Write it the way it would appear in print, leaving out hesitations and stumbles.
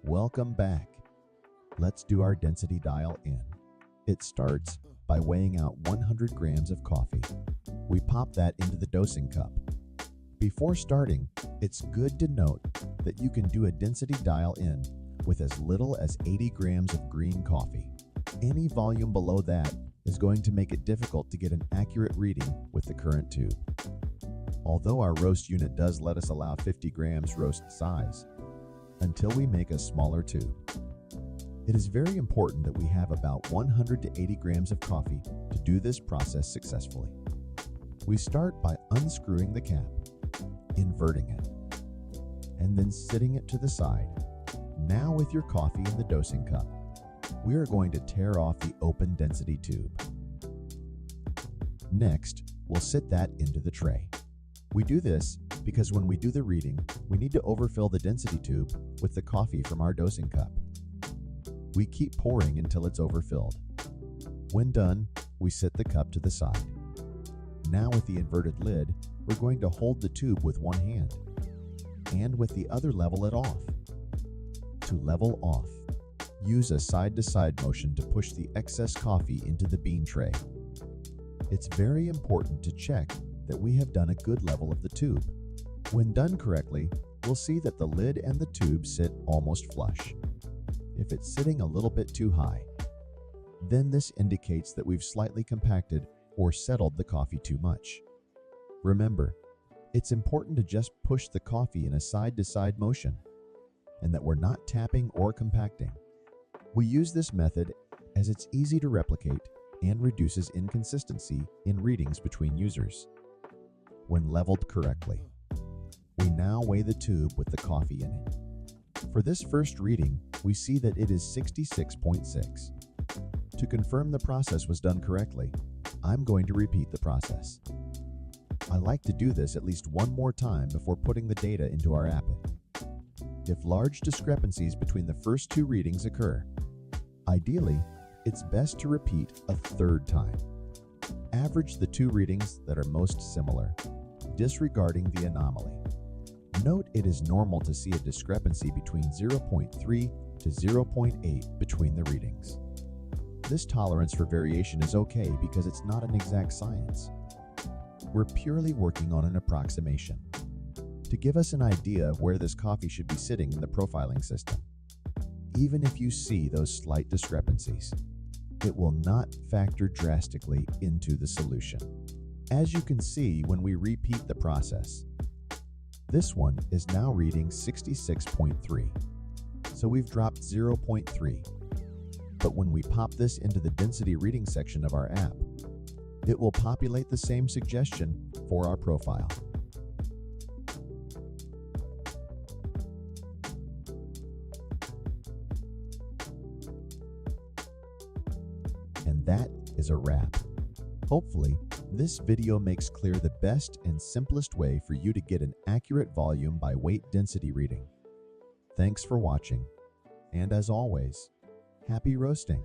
Welcome back. Let's do our density dial in. It starts by weighing out 100 grams of coffee. We pop that into the dosing cup. Before starting, it's good to note that you can do a density dial in with as little as 80 grams of green coffee. Any volume below that is going to make it difficult to get an accurate reading with the current tube. Although our roast unit does let us allow 50 grams roast size, until we make a smaller tube. It is very important that we have about 100 to 80 grams of coffee to do this process successfully. We start by unscrewing the cap, inverting it, and then sitting it to the side. Now with your coffee in the dosing cup, we are going to tear off the open density tube. Next, we'll sit that into the tray. We do this because when we do the reading, we need to overfill the density tube with the coffee from our dosing cup. We keep pouring until it's overfilled. When done, we set the cup to the side. Now with the inverted lid, we're going to hold the tube with one hand, and with the other level it off. To level off, use a side-to-side motion to push the excess coffee into the bean tray. It's very important to check that we have done a good level of the tube. When done correctly, we'll see that the lid and the tube sit almost flush. If it's sitting a little bit too high, then this indicates that we've slightly compacted or settled the coffee too much. Remember, it's important to just push the coffee in a side-to-side motion, and that we're not tapping or compacting. We use this method as it's easy to replicate and reduces inconsistency in readings between users. When leveled correctly, we now weigh the tube with the coffee in it. For this first reading, we see that it is 66.6. To confirm the process was done correctly, I'm going to repeat the process. I like to do this at least one more time before putting the data into our app. If large discrepancies between the first two readings occur, ideally, it's best to repeat a third time. Average the two readings that are most similar, disregarding the anomaly. Note it is normal to see a discrepancy between 0.3 to 0.8 between the readings. This tolerance for variation is okay because it's not an exact science. We're purely working on an approximation to give us an idea of where this coffee should be sitting in the profiling system. Even if you see those slight discrepancies, it will not factor drastically into the solution. As you can see when we repeat the process, this one is now reading 66.3, so we've dropped 0.3. But when we pop this into the density reading section of our app, it will populate the same suggestion for our profile. And that is a wrap. Hopefully, this video makes clear the best and simplest way for you to get an accurate volume by weight density reading. Thanks for watching, and as always, happy roasting!